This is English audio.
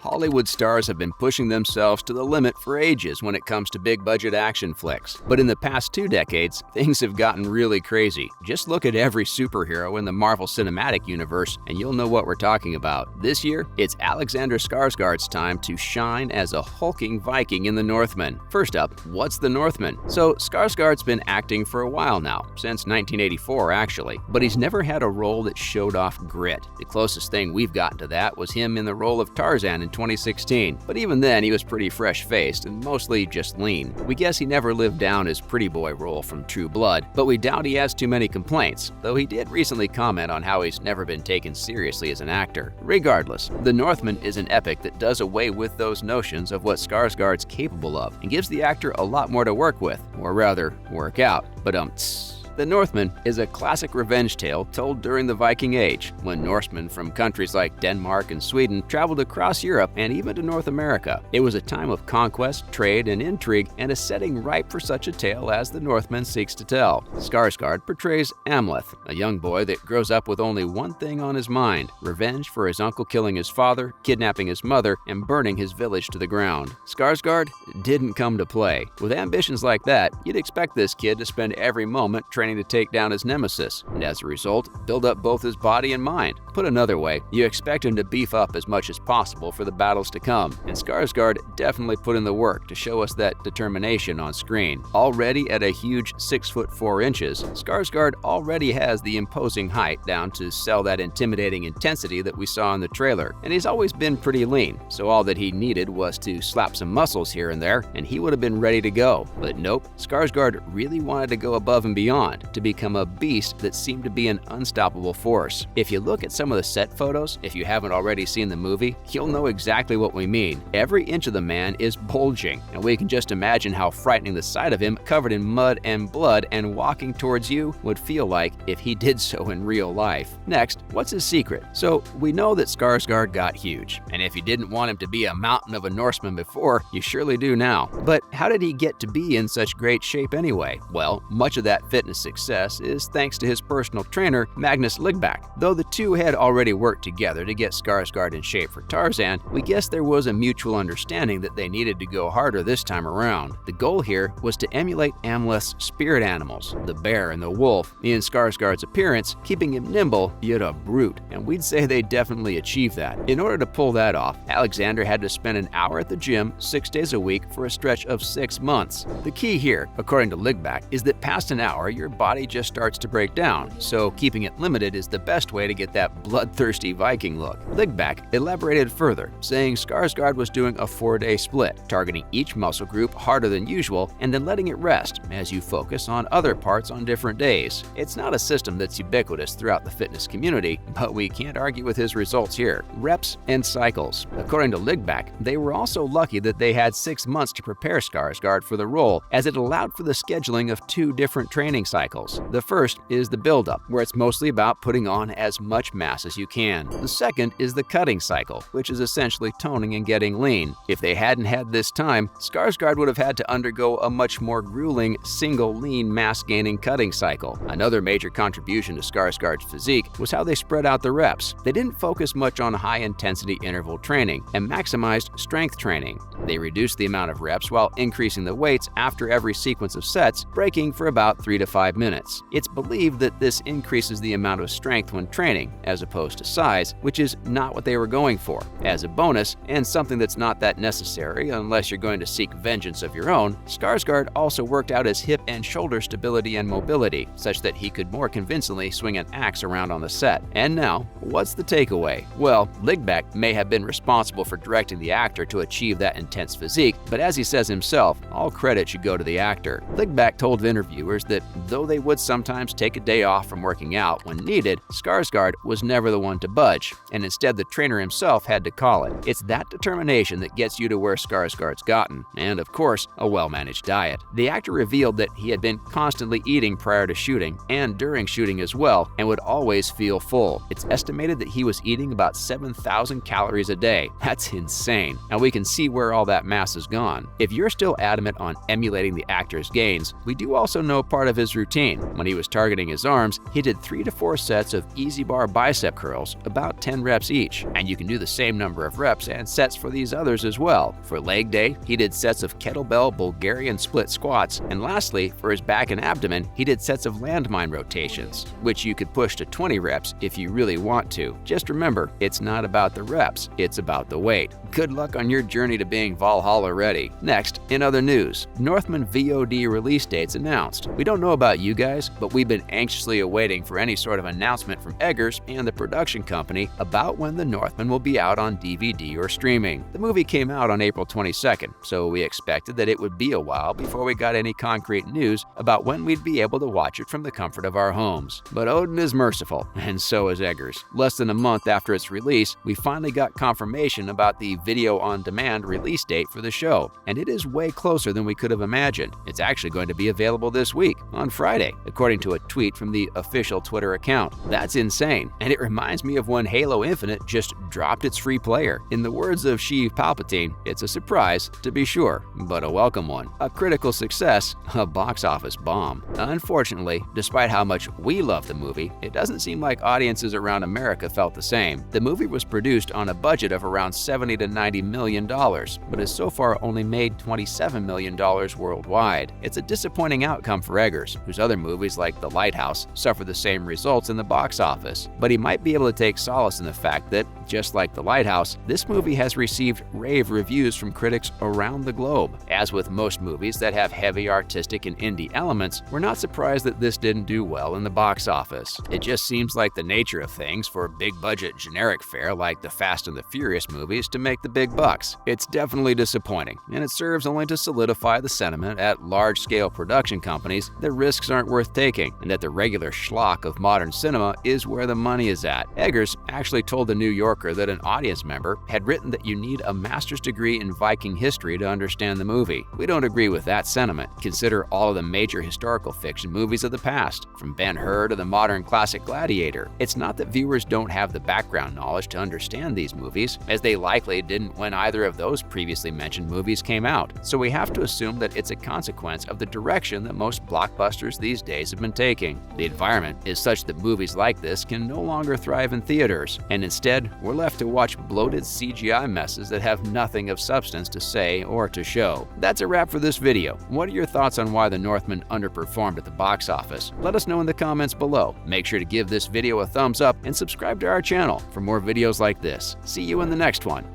Hollywood stars have been pushing themselves to the limit for ages when it comes to big-budget action flicks. But in the past 2 decades, things have gotten really crazy. Just look at every superhero in the Marvel Cinematic Universe and you'll know what we're talking about. This year, it's Alexander Skarsgård's time to shine as a hulking Viking in the Northman. First up, what's the Northman? So Skarsgård's been acting for a while now, since 1984 actually, but he's never had a role that showed off grit. The closest thing we've gotten to that was him in the role of Tarzan in 2016, but even then he was pretty fresh-faced and mostly just lean. We guess he never lived down his pretty boy role from True Blood, but we doubt he has too many complaints, though he did recently comment on how he's never been taken seriously as an actor. Regardless, The Northman is an epic that does away with those notions of what Skarsgård's capable of and gives the actor a lot more to work with, or rather, work out. But The Northman is a classic revenge tale told during the Viking Age, when Norsemen from countries like Denmark and Sweden traveled across Europe and even to North America. It was a time of conquest, trade, and intrigue, and a setting ripe for such a tale as the Northman seeks to tell. Skarsgård portrays Amleth, a young boy that grows up with only one thing on his mind: revenge for his uncle killing his father, kidnapping his mother, and burning his village to the ground. Skarsgård didn't come to play. With ambitions like that, you'd expect this kid to spend every moment training to take down his nemesis, and as a result, build up both his body and mind. Put another way, you expect him to beef up as much as possible for the battles to come, and Skarsgård definitely put in the work to show us that determination on screen. Already at a huge 6'4", Skarsgård already has the imposing height down to sell that intimidating intensity that we saw in the trailer, and he's always been pretty lean, so all that he needed was to slap some muscles here and there, and he would have been ready to go. But nope, Skarsgård really wanted to go above and beyond, to become a beast that seemed to be an unstoppable force. If you look at some of the set photos, if you haven't already seen the movie, you'll know exactly what we mean. Every inch of the man is bulging, and we can just imagine how frightening the sight of him covered in mud and blood and walking towards you would feel like if he did so in real life. Next, what's his secret? So we know that Skarsgård got huge, and if you didn't want him to be a mountain of a Norseman before, you surely do now. But how did he get to be in such great shape anyway? Well, much of that fitness success is thanks to his personal trainer, Magnus Ligback. Though the two had already worked together to get Skarsgård in shape for Tarzan, we guess there was a mutual understanding that they needed to go harder this time around. The goal here was to emulate Amleth's spirit animals, the bear and the wolf, in Skarsgård's appearance, keeping him nimble yet a brute, and we'd say they definitely achieved that. In order to pull that off, Alexander had to spend an hour at the gym 6 days a week for a stretch of 6 months. The key here, according to Ligback, is that past an hour, your body just starts to break down, so keeping it limited is the best way to get that bloodthirsty Viking look. Ligback elaborated further, saying Skarsgård was doing a 4-day split, targeting each muscle group harder than usual and then letting it rest as you focus on other parts on different days. It's not a system that's ubiquitous throughout the fitness community, but we can't argue with his results here. Reps and cycles. According to Ligback, they were also lucky that they had 6 months to prepare Skarsgård for the role, as it allowed for the scheduling of 2 different training cycles. The first is the build-up, where it's mostly about putting on as much mass as you can. The second is the cutting cycle, which is essentially toning and getting lean. If they hadn't had this time, Skarsgård would have had to undergo a much more grueling single lean mass-gaining cutting cycle. Another major contribution to Skarsgård's physique was how they spread out the reps. They didn't focus much on high-intensity interval training and maximized strength training. They reduced the amount of reps while increasing the weights after every sequence of sets, breaking for about 3 to 5 minutes. It's believed that this increases the amount of strength when training, as opposed to size, which is not what they were going for. As a bonus, and something that's not that necessary unless you're going to seek vengeance of your own, Skarsgård also worked out his hip and shoulder stability and mobility, such that he could more convincingly swing an axe around on the set. And now, what's the takeaway? Well, Ligback may have been responsible for directing the actor to achieve that intense physique, but as he says himself, all credit should go to the actor. Ligback told interviewers that though they would sometimes take a day off from working out when needed, Skarsgård was never the one to budge, and instead the trainer himself had to call it. It's that determination that gets you to where Skarsgård's gotten, and of course, a well-managed diet. The actor revealed that he had been constantly eating prior to shooting and during shooting as well, and would always feel full. It's estimated that he was eating about 7,000 calories a day. That's insane, and we can see where all that mass has gone. If you're still adamant on emulating the actor's gains, we do also know part of his routine. When he was targeting his arms, he did 3 to 4 sets of easy bar bicep curls, about 10 reps each. And you can do the same number of reps and sets for these others as well. For leg day, he did sets of kettlebell Bulgarian split squats. And lastly, for his back and abdomen, he did sets of landmine rotations, which you could push to 20 reps if you really want to. Just remember, it's not about the reps, it's about the weight. Good luck on your journey to being Valhalla ready. Next, in other news, Northman VOD release dates announced. We don't know about you guys, but we've been anxiously awaiting for any sort of announcement from Eggers and the production company about when the Northman will be out on DVD or streaming. The movie came out on April 22nd, so we expected that it would be a while before we got any concrete news about when we'd be able to watch it from the comfort of our homes. But Odin is merciful, and so is Eggers. Less than a month after its release, we finally got confirmation about the video-on-demand release date for the show, and it is way closer than we could have imagined. It's actually going to be available this week, on Friday, according to a tweet from the official Twitter account. That's insane, and it reminds me of when Halo Infinite just dropped its free player. In the words of Sheev Palpatine, it's a surprise, to be sure, but a welcome one. A critical success, a box office bomb. Unfortunately, despite how much we love the movie, it doesn't seem like audiences around America felt the same. The movie was produced on a budget of around $70 to $90 million, but has so far only made $27 million worldwide. It's a disappointing outcome for Eggers, whose other movies like The Lighthouse suffer the same results in the box office. But he might be able to take solace in the fact that, just like The Lighthouse, this movie has received rave reviews from critics around the globe. As with most movies that have heavy artistic and indie elements, we're not surprised that this didn't do well in the box office. It just seems like the nature of things for a big-budget generic fare like the Fast and the Furious movies to make the big bucks. It's definitely disappointing, and it serves only to solidify the sentiment at large-scale production companies that risks aren't worth taking, and that the regular schlock of modern cinema is where the money is at. Eggers actually told The New Yorker that an audience member had written that you need a master's degree in Viking history to understand the movie. We don't agree with that sentiment. Consider all of the major historical fiction movies of the past, from Ben-Hur to the modern classic Gladiator. It's not that viewers don't have the background knowledge to understand these movies, as they likely didn't when either of those previously mentioned movies came out. So we have to assume that it's a consequence of the direction that most blockbusters these days have been taking. The environment is such that movies like this can no longer thrive in theaters, and instead we're left to watch bloated CGI messes that have nothing of substance to say or to show. That's a wrap for this video. What are your thoughts on why The Northman underperformed at the box office? Let us know in the comments below. Make sure to give this video a thumbs up and subscribe to our channel for more videos like this. See you in the next one.